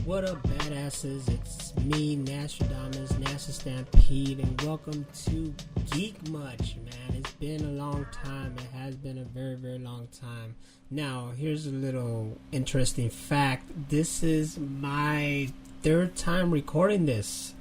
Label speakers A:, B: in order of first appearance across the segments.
A: What up, badasses? It's me, Naztradamix, Stampede, and welcome to Geek Much, man. It's been a long time. It has been a very, very long time. Now, here's a little interesting fact. This is my third time recording this,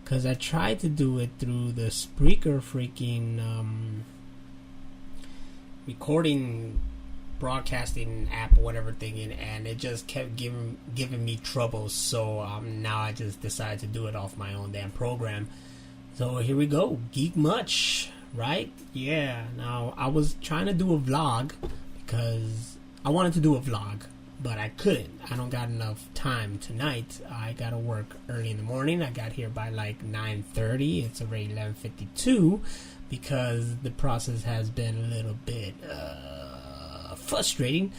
A: because I tried to do it through the Spreaker freaking recording broadcasting app or whatever thing, and it just kept giving me trouble. So now I just decided to do it off my own damn program. So here we go, Geek Much, right? Yeah. Now I was trying to do a vlog because I wanted to do a vlog, but I couldn't. I don't got enough time tonight. I gotta work early in the morning. I got here by like 9:30. It's already 11:52 because the process has been a little bit frustrating,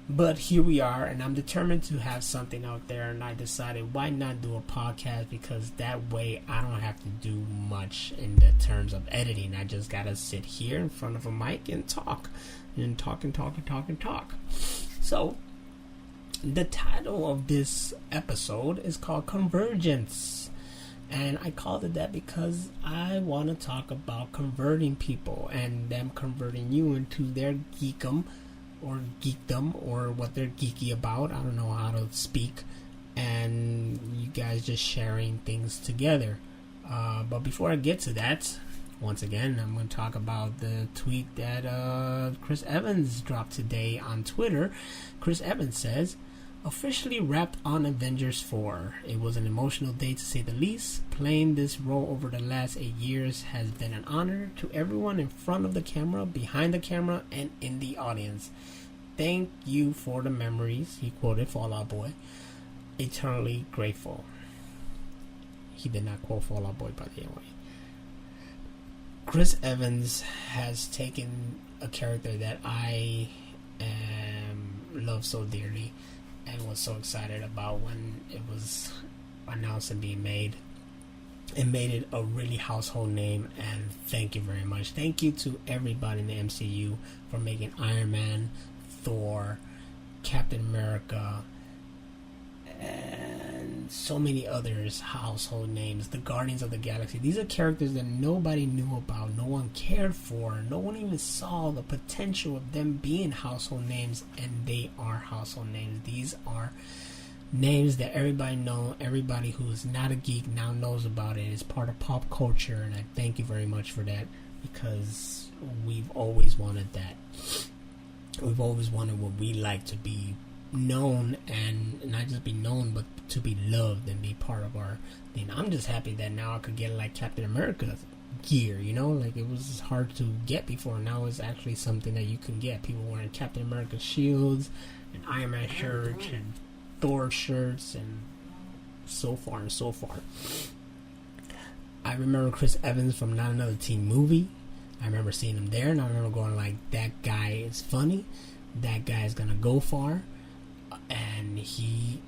A: but here we are, and I'm determined to have something out there. And I decided, why not do a podcast? Because that way I don't have to do much in the terms of editing. I just gotta sit here in front of a mic and talk and talk. So the title of this episode is called Convergence, and I called it that because I want to talk about converting people and them converting you into their geekum or geekdom, or what they're geeky about. I don't know how to speak, and you guys just sharing things together. But before I get to that, once again, I'm going to talk about the tweet that Chris Evans dropped today on Twitter. Chris Evans says, officially wrapped on Avengers 4. It was an emotional day to say the least. Playing this role over the last 8 years has been an honor to everyone in front of the camera, behind the camera, and in the audience. Thank you for the memories. He quoted Fall Out Boy. Eternally grateful. He did not quote Fall Out Boy, by the way. Chris Evans has taken a character that I love so dearly and was so excited about when it was announced and being made. It made it a really household name, and thank you very much. Thank you to everybody in the MCU for making Iron Man, Thor, Captain America, and so many others household names. The Guardians of the Galaxy. These are characters that nobody knew about, no one cared for, no one even saw the potential of them being household names, and they are household names. These are names that everybody knows. Everybody who is not a geek now knows about it. It's part of pop culture, and I thank you very much for that, because we've always wanted that. We've always wanted what we like to be known, and not just be known, but to be loved and be part of our thing. I'm just happy that now I could get like Captain America gear, you know, like it was hard to get before. Now it's actually something that you can get. People wearing Captain America shields and Iron Man shirts and Thor shirts and so far and so far. I remember Chris Evans from Not Another Teen Movie. I remember seeing him there, and I remember going like, that guy is funny, that guy is gonna go far, and he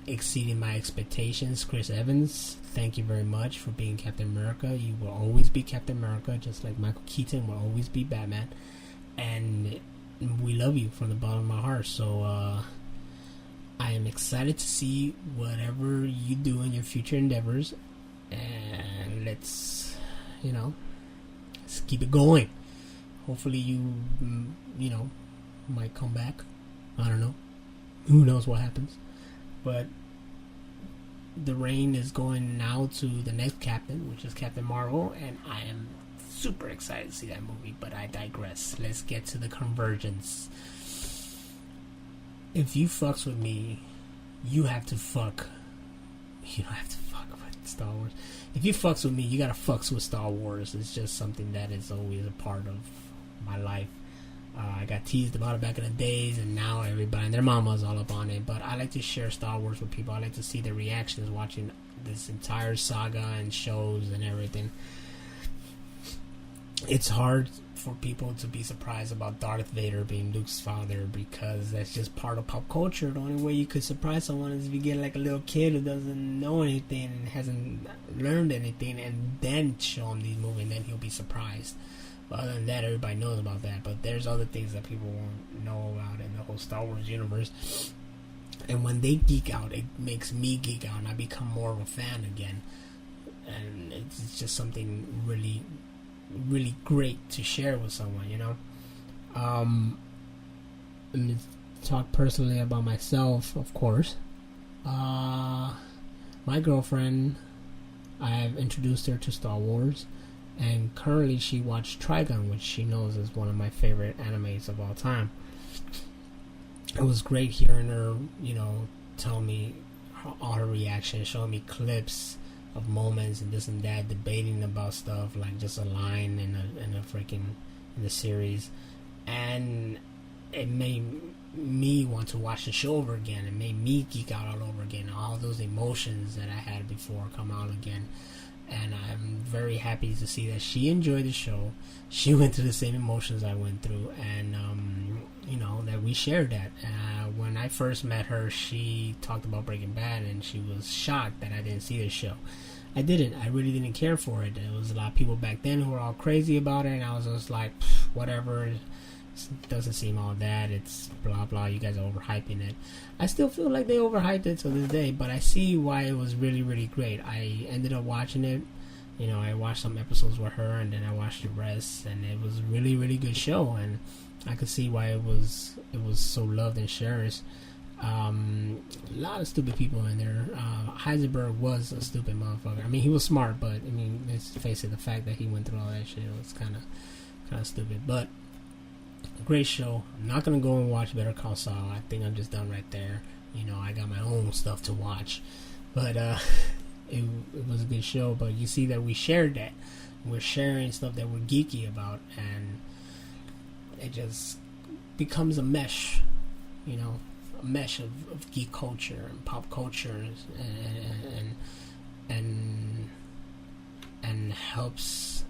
A: exceeded my expectations. Chris Evans, thank you very much for being Captain America. You will always be Captain America, just like Michael Keaton will always be Batman, and we love you from the bottom of my heart. So I am excited to see whatever you do in your future endeavors, and let's keep it going. Hopefully you might come back. I don't know. Who knows what happens. But the reign is going now to the next captain, which is Captain Marvel, and I am super excited to see that movie, but I digress. Let's get to the Convergence. If you fucks with me, you don't have to fuck with Star Wars. If you fucks with me, you gotta fucks with Star Wars. It's just something that is always a part of my life. I got teased about it back in the days, and now everybody and their mama's all up on it. But I like to share Star Wars with people. I like to see their reactions watching this entire saga and shows and everything. It's hard for people to be surprised about Darth Vader being Luke's father, because that's just part of pop culture. The only way you could surprise someone is if you get like a little kid who doesn't know anything and hasn't learned anything, and then show him these movies, and then he'll be surprised. But other than that, everybody knows about that. But there's other things that people won't know about in the whole Star Wars universe. And when they geek out, it makes me geek out, and I become more of a fan again. And it's just something really, really great to share with someone, you know. Let me talk personally about myself, of course. My girlfriend, I've introduced her to Star Wars, and currently she watched Trigun, which she knows is one of my favorite animes of all time. It was great hearing her, you know, tell me all her reactions, showing me clips of moments and this and that, debating about stuff like just a line in the series, and it made me want to watch the show over again. It made me geek out all over again. All those emotions that I had before come out again. And I'm very happy to see that she enjoyed the show. She went through the same emotions I went through, and you know, that we shared that. When I first met her, she talked about Breaking Bad, and she was shocked that I didn't see the show. I didn't. I really didn't care for it. There was a lot of people back then who were all crazy about it, and I was just like, whatever. It doesn't seem all that. It's blah blah. You guys are overhyping it. I still feel like they overhyped it to this day, but I see why it was really, really great. I ended up watching it. You know, I watched some episodes with her, and then I watched the rest, and it was a really, really good show, and I could see why it was so loved and cherished. A lot of stupid people in there. Heisenberg was a stupid motherfucker. I mean, he was smart, but I mean, let's face it, the fact that he went through all that shit was kind of stupid. But great show. I'm not gonna go and watch Better Call Saul. I think I'm just done right there. You know, I got my own stuff to watch, but it was a good show. But you see that we shared that. We're sharing stuff that we're geeky about, and it just becomes a mesh. You know, a mesh of geek culture and pop culture, and helps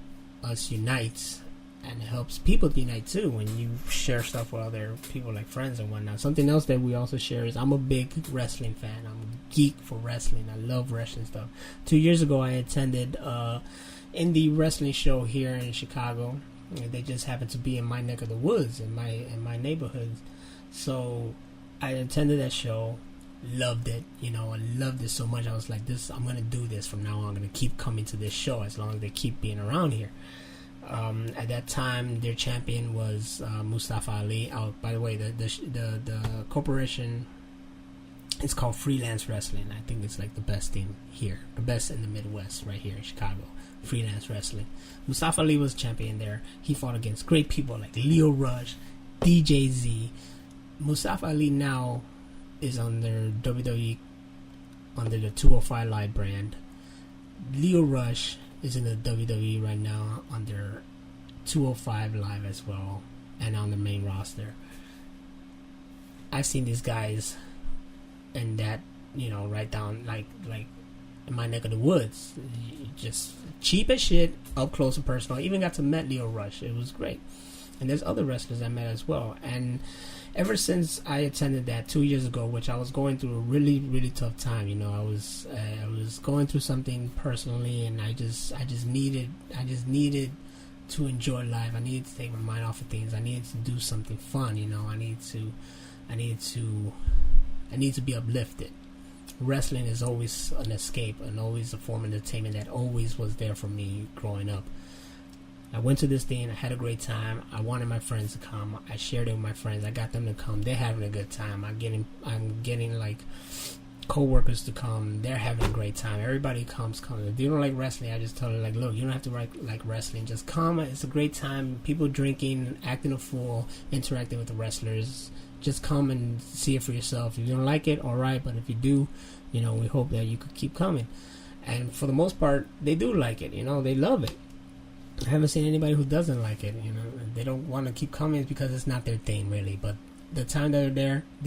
A: us unite. And it helps people to unite too when you share stuff with other people like friends and whatnot. Something else that we also share is I'm a big wrestling fan. I'm a geek for wrestling. I love wrestling stuff. 2 years ago I attended indie wrestling show here in Chicago. They just happened to be in my neck of the woods, in my neighborhood. So I attended that show, loved it. You know, I loved it so much. I was like, I'm gonna do this from now on. I'm gonna keep coming to this show as long as they keep being around here. At that time, their champion was Mustafa Ali. By the way, the corporation, it's called Freelance Wrestling. I think it's like the best thing here, the best in the Midwest, right here in Chicago. Freelance Wrestling. Mustafa Ali was champion there. He fought against great people like Leo Rush, DJZ. Mustafa Ali now is under WWE, under the 205 Live brand. Leo Rush is in the WWE right now under 205 Live as well, and on the main roster. I've seen these guys in that, you know, right down like in my neck of the woods, just cheap as shit, up close and personal. I even got to meet Leo Rush. It was great. And there's other wrestlers I met as well. And ever since I attended that 2 years ago, which I was going through a really, really tough time, you know, I was going through something personally, and I just needed to enjoy life. I needed to take my mind off of things. I needed to do something fun, you know. I need to be uplifted. Wrestling is always an escape and always a form of entertainment that always was there for me growing up. I went to this thing. I had a great time. I wanted my friends to come. I shared it with my friends. I got them to come. They're having a good time. I'm getting like co-workers to come. They're having a great time. Everybody comes. If you don't like wrestling, I just tell them, like, look, you don't have to like wrestling. Just come. It's a great time. People drinking, acting a fool, interacting with the wrestlers. Just come and see it for yourself. If you don't like it, all right. But if you do, you know, we hope that you could keep coming. And for the most part, they do like it. You know, they love it. I haven't seen anybody who doesn't like it. You know, they don't want to keep coming because it's not their thing, really. But the time they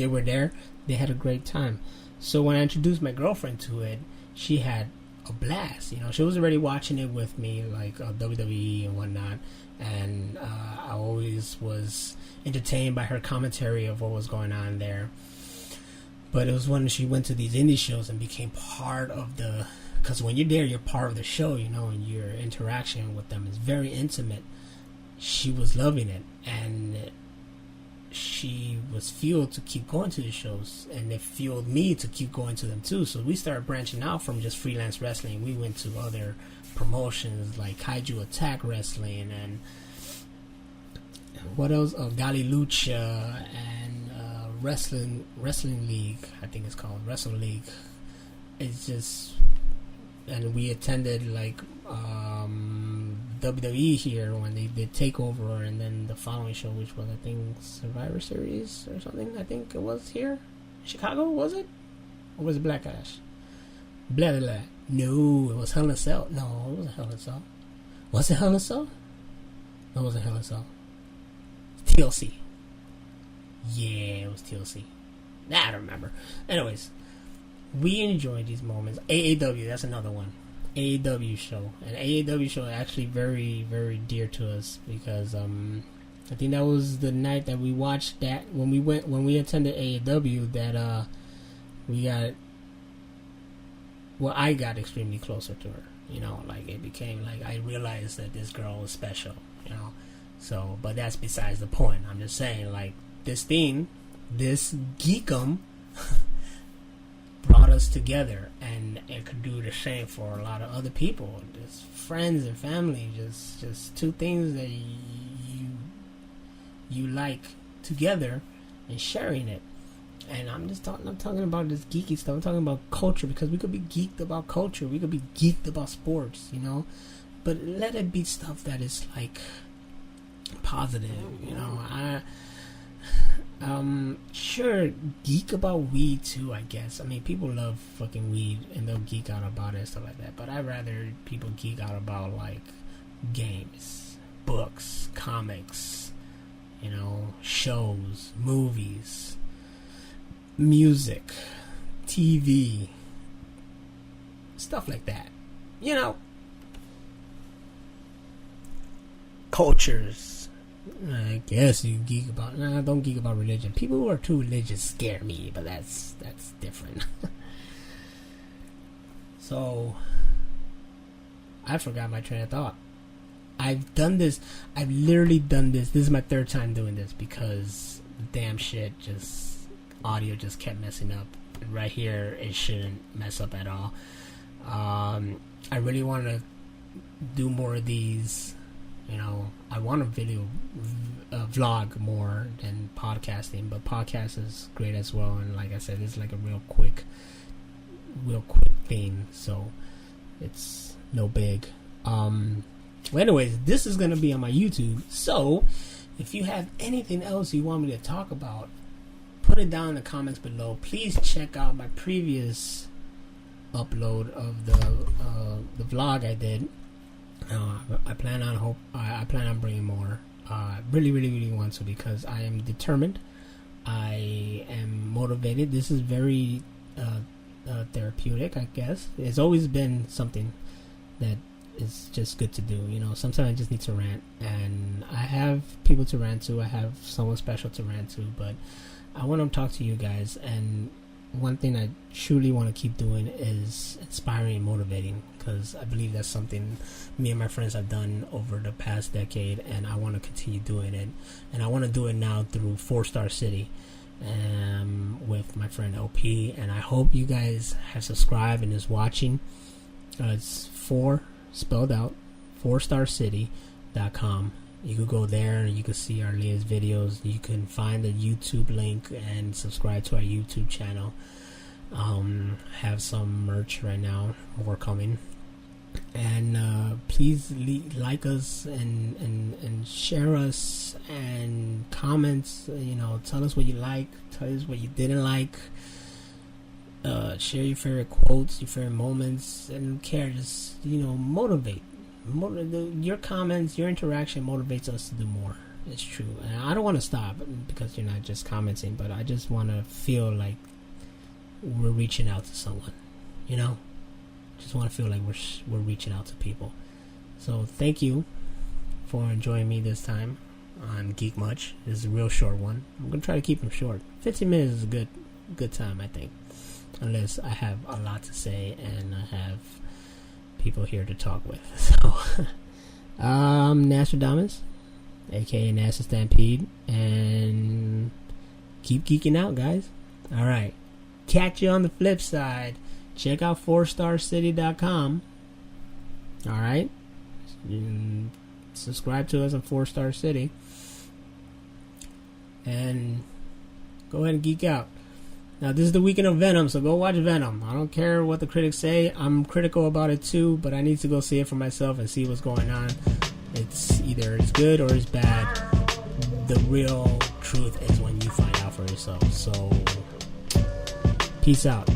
A: were there, they had a great time. So when I introduced my girlfriend to it, she had a blast. You know, she was already watching it with me, like WWE and whatnot. And I always was entertained by her commentary of what was going on there. But it was when she went to these indie shows and became part of the... Because when you're there, you're part of the show, you know, and your interaction with them is very intimate. She was loving it, and she was fueled to keep going to the shows, and it fueled me to keep going to them too. So we started branching out from just freelance wrestling. We went to other promotions like Kaiju Attack Wrestling and what else? Gali Lucha and Wrestling League. I think it's called Wrestle League. It's just, and we attended like WWE here when they did Takeover, and then the following show, which was I think Survivor Series or something. I think it was here, Chicago, was it? Or was it Blacklash? Blah blah blah. No, it was Hell in a Cell. No, it wasn't Hell in a Cell. Was it Hell in a Cell? No, it wasn't Hell in a Cell. TLC. Yeah, it was TLC. Nah, I don't remember. Anyways, we enjoyed these moments. AAW, that's another one. AAW show. And AAW show actually very, very dear to us because I think that was the night that we watched that when we attended AAW that we got, well, I got extremely closer to her. You know, like it became like I realized that this girl was special, you know. So, but that's besides the point. I'm just saying, like, this thing, this geekum brought us together, and it could do the same for a lot of other people. Just friends and family, just two things that you like together and sharing it. And I'm talking about this geeky stuff. I'm talking about culture, because we could be geeked about culture. We could be geeked about sports, you know. But let it be stuff that is like positive, you know. Sure, geek about weed too, I guess. I mean, people love fucking weed and they'll geek out about it and stuff like that. But I'd rather people geek out about like games, books, comics, you know, shows, movies, music, TV, stuff like that. You know, cultures. I guess you geek about. Nah, don't geek about religion. People who are too religious scare me, but that's different. So, I forgot my train of thought. I've done this. I've literally done this. This is my third time doing this because the damn shit audio just kept messing up. Right here, it shouldn't mess up at all. I really want to do more of these. You know, I want a video vlog more than podcasting, but podcast is great as well. And like I said, it's like a real quick thing, so it's no big. Well, anyways, this is gonna be on my YouTube. So if you have anything else you want me to talk about, put it down in the comments below. Please check out my previous upload of the vlog I did. I plan on bringing more. Really want to, because I am determined. I am motivated. This is very therapeutic, I guess. It's always been something that is just good to do. You know, sometimes I just need to rant, and I have people to rant to. I have someone special to rant to, but I want to talk to you guys. And one thing I truly want to keep doing is inspiring and motivating, because I believe that's something me and my friends have done over the past decade, and I want to continue doing it. And I want to do it now through 4-Star City with my friend LP, and I hope you guys have subscribed and is watching. It's 4 spelled out, 4starcity.com. You could go there and you can see our latest videos. You can find the YouTube link and subscribe to our YouTube channel. Have some merch right now, more coming. And please like us and share us and comments. You know, tell us what you like, tell us what you didn't like. Share your favorite quotes, your favorite moments, and care. Just, you know, motivate. Your comments, your interaction motivates us to do more. It's true. And I don't want to stop because you're not just commenting, but I just want to feel like we're reaching out to someone. You know, just want to feel like we're reaching out to people. So thank you for joining me this time on Geek Much. This is a real short one. I'm gonna try to keep them short. 15 minutes is a good time, I think, unless I have a lot to say and I have people here to talk with. So Naztradamix, aka NASA Stampede, and keep geeking out, guys. Alright, catch you on the flip side. Check out 4starcity.com. Alright, subscribe to us on 4-Star City, and go ahead and geek out. Now, this is the weekend of Venom, so go watch Venom. I don't care what the critics say. I'm critical about it too, but I need to go see it for myself and see what's going on. It's either it's good or it's bad. The real truth is when you find out for yourself. So, peace out.